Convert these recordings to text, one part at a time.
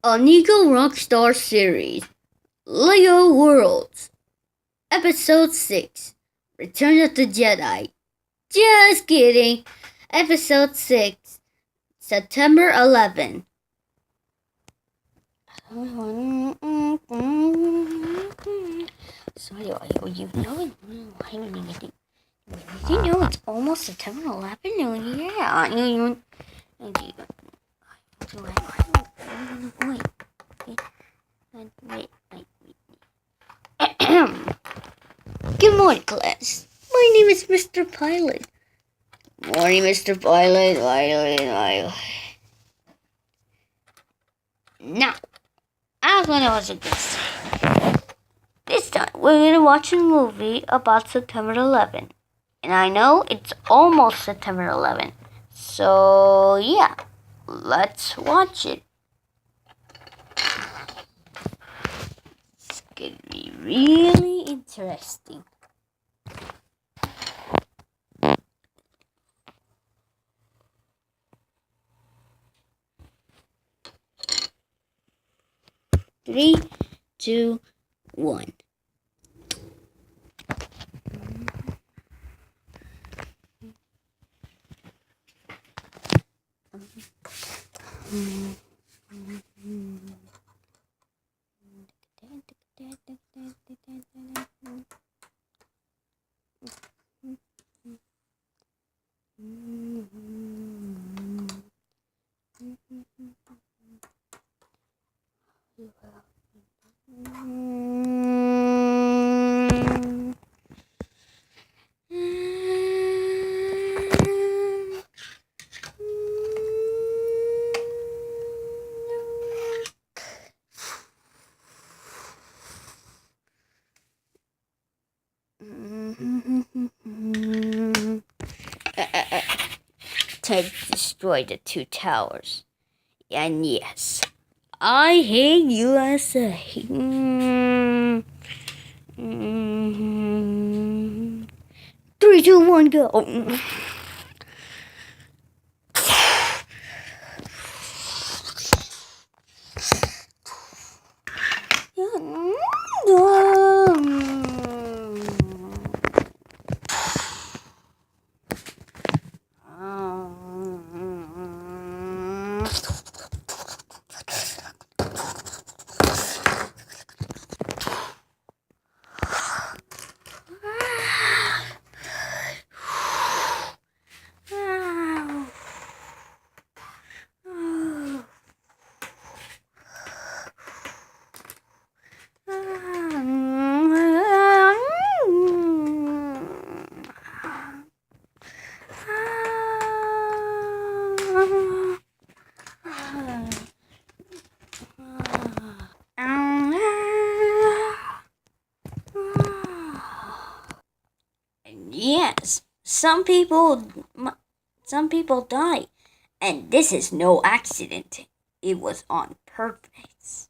A Nicorockstar series, Lego Worlds, Episode 6, Return of the Jedi. Just kidding. Episode 6, September 11. So you know it's almost September 11? Yeah. Good morning, class. My name is Mr. Pilot. Morning, Mr. Pilot. Now, as what I was going to say, this time we're going to watch a movie about September 11th. And I know it's almost September 11th. So, yeah, let's watch it. It's going to be really interesting. Three, two, one. To destroy the two towers. And yes, I hate USA. 3, 2, 1, go. Yes, some people die, and this is no accident. It was on purpose.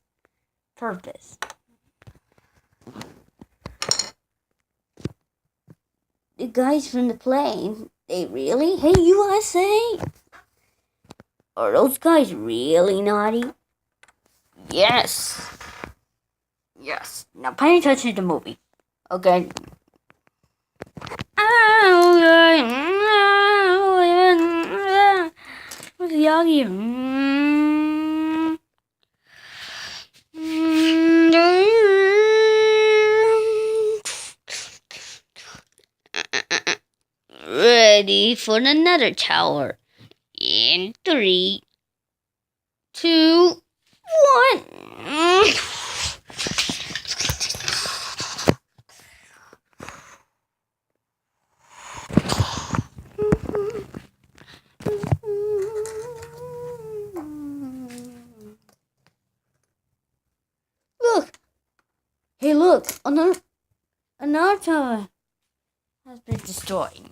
The guys from the plane, they really hate USA? Are those guys really naughty? Yes. Now pay attention to the movie. Okay. What's Yagi? Ready for another tower. In 3, 2, 1. Look! Hey, look! Another tower has been destroyed.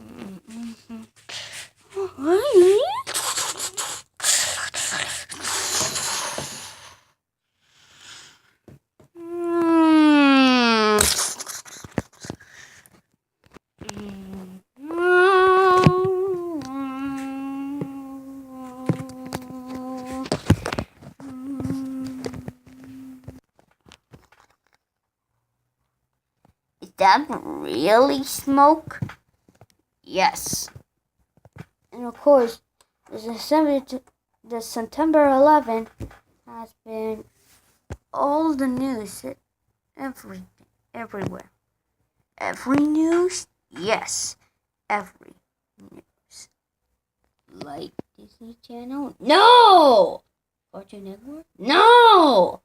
that really smoke? Yes. And of course, the September 11 has been all the news, everywhere. Every news? Yes, every news. Like Disney Channel? No! Cartoon Network? No!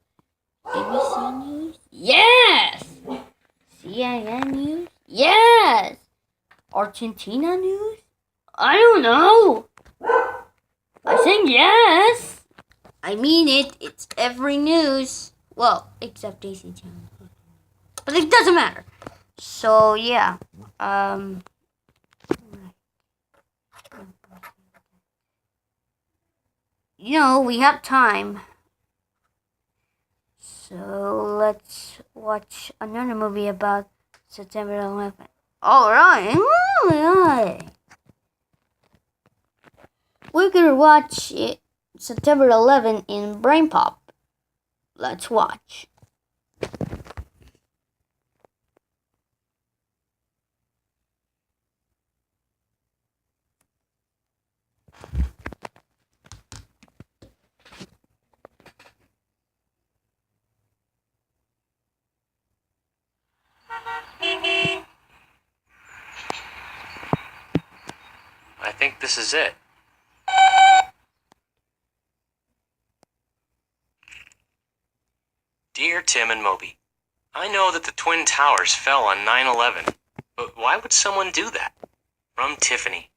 ABC News? Yes! CNN News? Yes! Argentina News? I don't know! I think yes! I mean it, it's every news. Well, except Disney Channel. But it doesn't matter. So, yeah. We have time. So, let's watch another movie about September 11th. Alright. We're gonna watch it, September 11th in Brain Pop. Let's watch. I think this is it. Dear Tim and Moby, I know that the Twin Towers fell on 9/11, but why would someone do that? From Tiffany.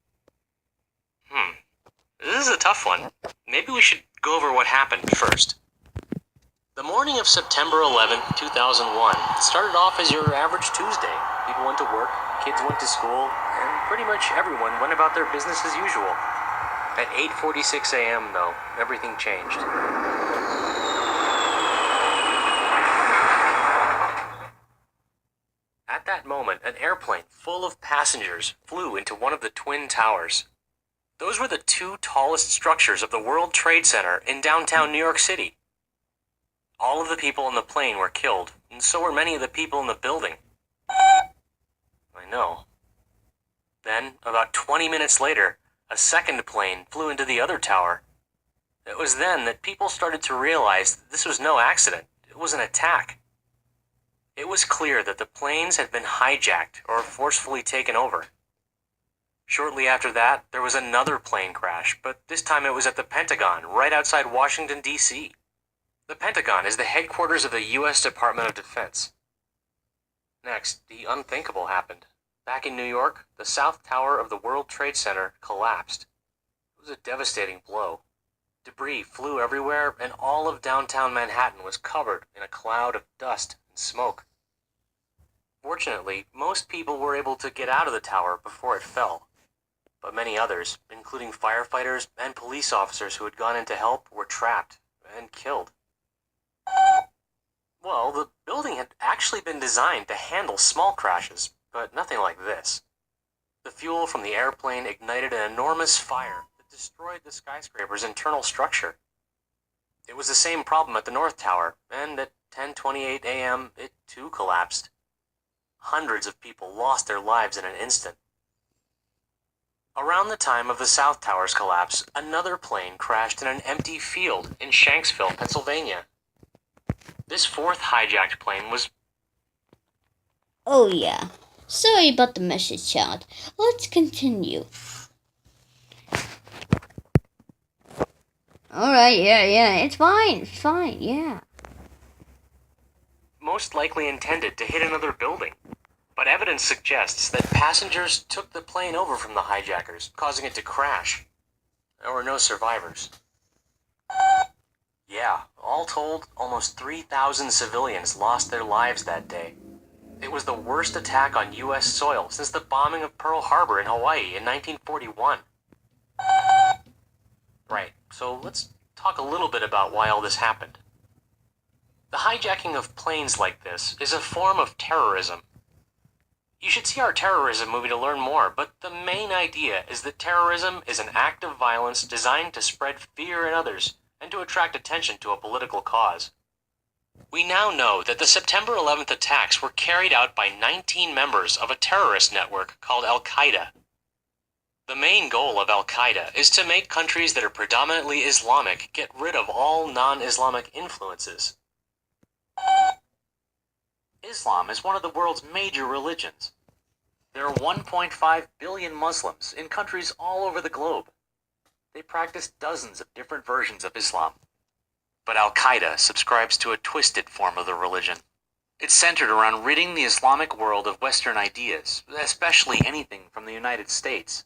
This is a tough one. Maybe we should go over what happened first. The morning of September 11th, 2001 started off as your average Tuesday. People went to work, kids went to school, and pretty much everyone went about their business as usual. At 8:46 a.m., though, everything changed. At that moment, an airplane full of passengers flew into one of the Twin Towers. Those were the two tallest structures of the World Trade Center in downtown New York City. All of the people in the plane were killed, and so were many of the people in the building. I know. Then, about 20 minutes later, a second plane flew into the other tower. It was then that people started to realize that this was no accident. It was an attack. It was clear that the planes had been hijacked or forcefully taken over. Shortly after that, there was another plane crash, but this time it was at the Pentagon, right outside Washington, D.C. The Pentagon is the headquarters of the U.S. Department of Defense. Next, the unthinkable happened. Back in New York, the South Tower of the World Trade Center collapsed. It was a devastating blow. Debris flew everywhere, and all of downtown Manhattan was covered in a cloud of dust and smoke. Fortunately, most people were able to get out of the tower before it fell. But many others, including firefighters and police officers who had gone in to help, were trapped and killed. Well, the building had actually been designed to handle small crashes, but nothing like this. The fuel from the airplane ignited an enormous fire that destroyed the skyscraper's internal structure. It was the same problem at the North Tower, and at 10:28 a.m., it too collapsed. Hundreds of people lost their lives in an instant. Around the time of the South Tower's collapse, another plane crashed in an empty field in Shanksville, Pennsylvania. This fourth hijacked plane was... Oh yeah. Sorry about the message sound. Let's continue. Alright, yeah, it's fine, yeah. most likely intended to hit another building. But evidence suggests that passengers took the plane over from the hijackers, causing it to crash. There were no survivors. Yeah, all told, almost 3,000 civilians lost their lives that day. It was the worst attack on U.S. soil since the bombing of Pearl Harbor in Hawaii in 1941. Right, so let's talk a little bit about why all this happened. The hijacking of planes like this is a form of terrorism. You should see our terrorism movie to learn more, but the main idea is that terrorism is an act of violence designed to spread fear in others and to attract attention to a political cause. We now know that the September 11th attacks were carried out by 19 members of a terrorist network called Al-Qaeda. The main goal of Al-Qaeda is to make countries that are predominantly Islamic get rid of all non-Islamic influences. Islam is one of the world's major religions. There are 1.5 billion Muslims in countries all over the globe. They practice dozens of different versions of Islam. But Al-Qaeda subscribes to a twisted form of the religion. It's centered around ridding the Islamic world of Western ideas, especially anything from the United States,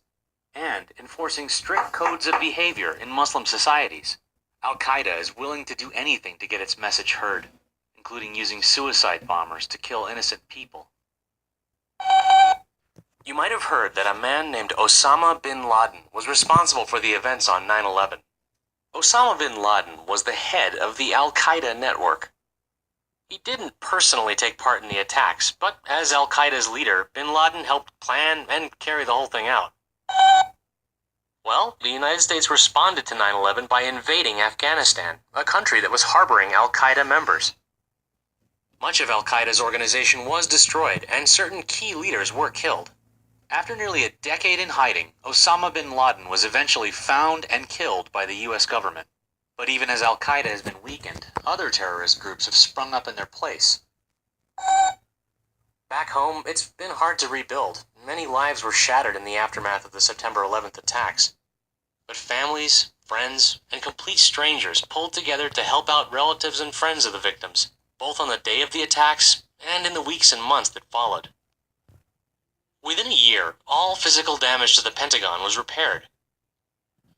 and enforcing strict codes of behavior in Muslim societies. Al-Qaeda is willing to do anything to get its message heard, including using suicide bombers to kill innocent people. You might have heard that a man named Osama bin Laden was responsible for the events on 9/11. Osama bin Laden was the head of the Al-Qaeda network. He didn't personally take part in the attacks, but as Al-Qaeda's leader, bin Laden helped plan and carry the whole thing out. Well, the United States responded to 9/11 by invading Afghanistan, a country that was harboring Al-Qaeda members. Much of Al-Qaeda's organization was destroyed, and certain key leaders were killed. After nearly a decade in hiding, Osama bin Laden was eventually found and killed by the US government. But even as Al-Qaeda has been weakened, other terrorist groups have sprung up in their place. Back home, it's been hard to rebuild. Many lives were shattered in the aftermath of the September 11th attacks. But families, friends, and complete strangers pulled together to help out relatives and friends of the victims, both on the day of the attacks and in the weeks and months that followed. Within a year, all physical damage to the Pentagon was repaired.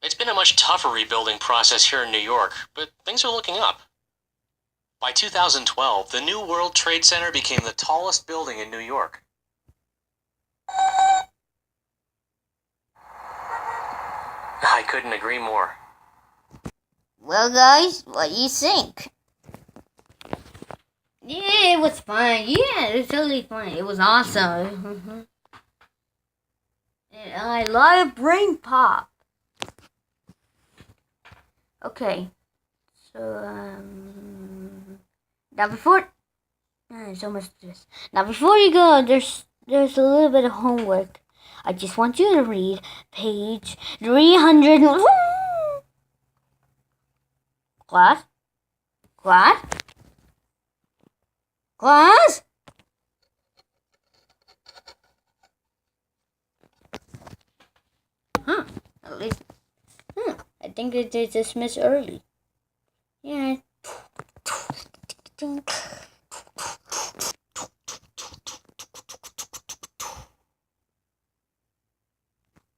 It's been a much tougher rebuilding process here in New York, but things are looking up. By 2012, the new World Trade Center became the tallest building in New York. I couldn't agree more. Well, guys, what do you think? Yeah, it was fun. Yeah, it was totally fun. It was awesome. And I love brain pop. Okay, so now before so much to this. Now before you go, there's a little bit of homework. I just want you to read page 300. Class? At least, I think they dismissed early. Yeah.